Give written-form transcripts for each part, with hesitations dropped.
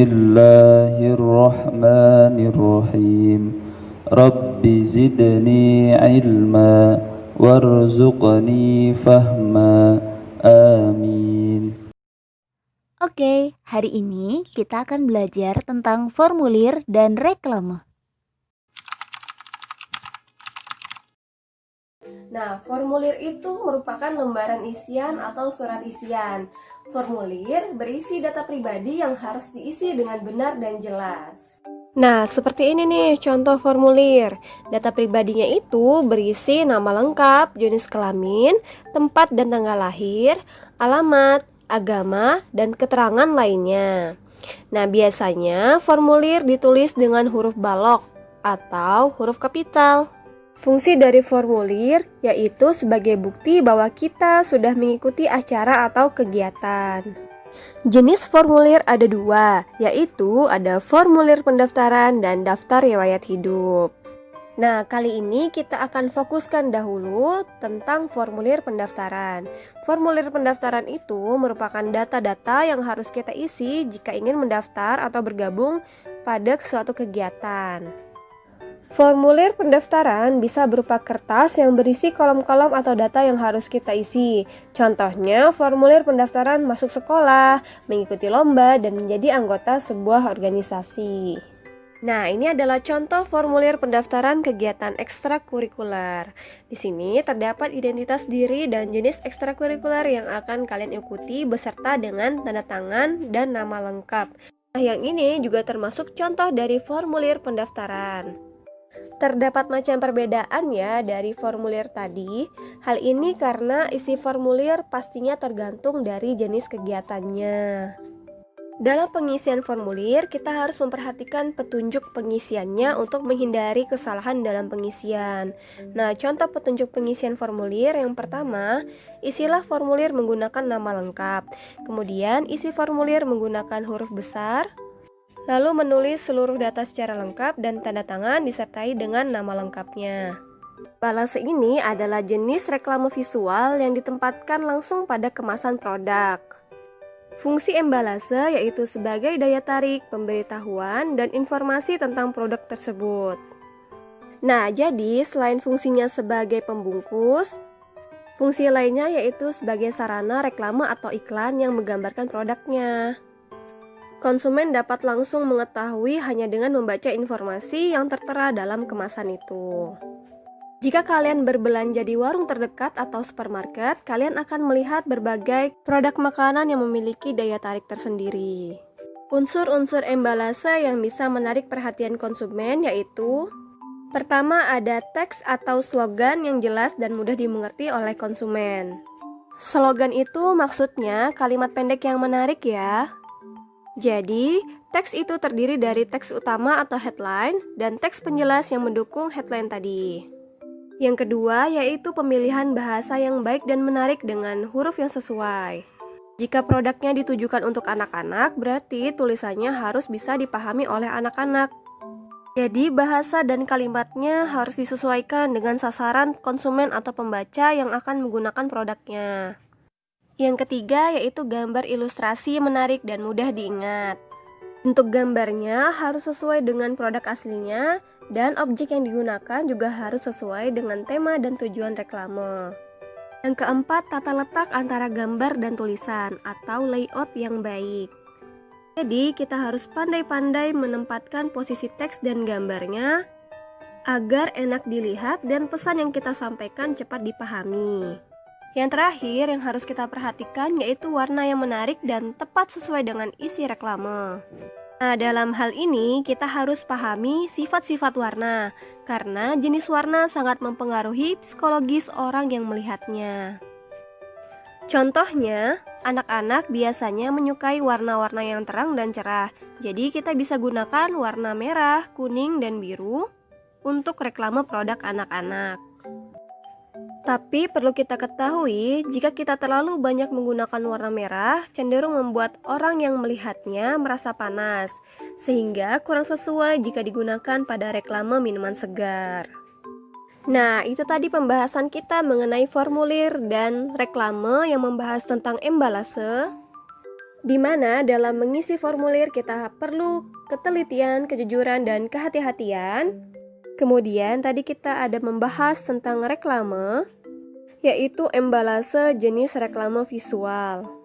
Bismillahirrahmanirrahim. Rabbi zidni ilma warzuqni fahma. Amin. Oke, hari ini kita akan belajar tentang formulir dan reklame. Nah, formulir itu merupakan lembaran isian atau surat isian. Formulir berisi data pribadi yang harus diisi dengan benar dan jelas. Nah, seperti ini nih contoh formulir. Data pribadinya itu berisi nama lengkap, jenis kelamin, tempat dan tanggal lahir, alamat, agama, dan keterangan lainnya. Nah, biasanya formulir ditulis dengan huruf balok atau huruf kapital. Fungsi dari formulir yaitu sebagai bukti bahwa kita sudah mengikuti acara atau kegiatan. Jenis formulir ada dua, yaitu ada formulir pendaftaran dan daftar riwayat hidup. Nah, kali ini kita akan fokuskan dahulu tentang formulir pendaftaran. Formulir pendaftaran itu merupakan data-data yang harus kita isi jika ingin mendaftar atau bergabung pada suatu kegiatan. Formulir pendaftaran bisa berupa kertas yang berisi kolom-kolom atau data yang harus kita isi. Contohnya, formulir pendaftaran masuk sekolah, mengikuti lomba, dan menjadi anggota sebuah organisasi. Nah, ini adalah contoh formulir pendaftaran kegiatan ekstrakurikuler. Di sini terdapat identitas diri dan jenis ekstrakurikuler yang akan kalian ikuti beserta dengan tanda tangan dan nama lengkap. Nah, yang ini juga termasuk contoh dari formulir pendaftaran. Terdapat macam perbedaan ya dari formulir tadi. Hal ini karena isi formulir pastinya tergantung dari jenis kegiatannya. Dalam pengisian formulir, kita harus memperhatikan petunjuk pengisiannya untuk menghindari kesalahan dalam pengisian. Nah, contoh petunjuk pengisian formulir yang pertama, isilah formulir menggunakan nama lengkap. Kemudian, isi formulir menggunakan huruf besar. Lalu menulis seluruh data secara lengkap dan tanda tangan disertai dengan nama lengkapnya. Balase ini adalah jenis reklame visual yang ditempatkan langsung pada kemasan produk. Fungsi embalase yaitu sebagai daya tarik, pemberitahuan, dan informasi tentang produk tersebut. Nah, jadi selain fungsinya sebagai pembungkus, fungsi lainnya yaitu sebagai sarana reklame atau iklan yang menggambarkan produknya. Konsumen dapat langsung mengetahui hanya dengan membaca informasi yang tertera dalam kemasan itu. Jika kalian berbelanja di warung terdekat atau supermarket, kalian akan melihat berbagai produk makanan yang memiliki daya tarik tersendiri. Unsur-unsur embalase yang bisa menarik perhatian konsumen yaitu: pertama, ada teks atau slogan yang jelas dan mudah dimengerti oleh konsumen. Slogan itu maksudnya kalimat pendek yang menarik ya. Jadi, teks itu terdiri dari teks utama atau headline dan teks penjelas yang mendukung headline tadi. Yang kedua yaitu pemilihan bahasa yang baik dan menarik dengan huruf yang sesuai. Jika produknya ditujukan untuk anak-anak, berarti tulisannya harus bisa dipahami oleh anak-anak. Jadi, bahasa dan kalimatnya harus disesuaikan dengan sasaran konsumen atau pembaca yang akan menggunakan produknya. Yang ketiga yaitu gambar ilustrasi menarik dan mudah diingat. Bentuk gambarnya harus sesuai dengan produk aslinya dan objek yang digunakan juga harus sesuai dengan tema dan tujuan reklame. Yang keempat, tata letak antara gambar dan tulisan atau layout yang baik. Jadi kita harus pandai-pandai menempatkan posisi teks dan gambarnya agar enak dilihat dan pesan yang kita sampaikan cepat dipahami. Yang terakhir yang harus kita perhatikan yaitu warna yang menarik dan tepat sesuai dengan isi reklame. Nah, dalam hal ini kita harus pahami sifat-sifat warna, karena jenis warna sangat mempengaruhi psikologis orang yang melihatnya. Contohnya, anak-anak biasanya menyukai warna-warna yang terang dan cerah, jadi kita bisa gunakan warna merah, kuning, dan biru untuk reklame produk anak-anak. Tapi perlu kita ketahui, jika kita terlalu banyak menggunakan warna merah, cenderung membuat orang yang melihatnya merasa panas, sehingga kurang sesuai jika digunakan pada reklame minuman segar. Nah, itu tadi pembahasan kita mengenai formulir dan reklame yang membahas tentang embalase. di mana dalam mengisi formulir kita perlu ketelitian, kejujuran, dan kehati-hatian. Kemudian tadi kita ada membahas tentang reklame, yaitu embalase jenis reklame visual.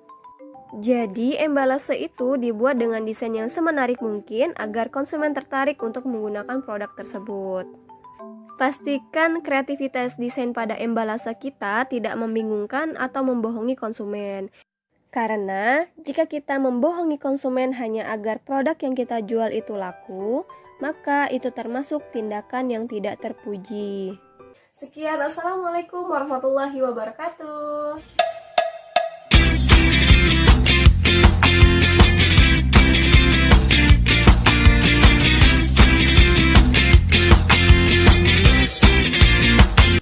Jadi embalase itu dibuat dengan desain yang semenarik mungkin agar konsumen tertarik untuk menggunakan produk tersebut. Pastikan kreativitas desain pada embalase kita tidak membingungkan atau membohongi konsumen. Karena jika kita membohongi konsumen hanya agar produk yang kita jual itu laku, maka itu termasuk tindakan yang tidak terpuji. Sekian, assalamualaikum warahmatullahi wabarakatuh.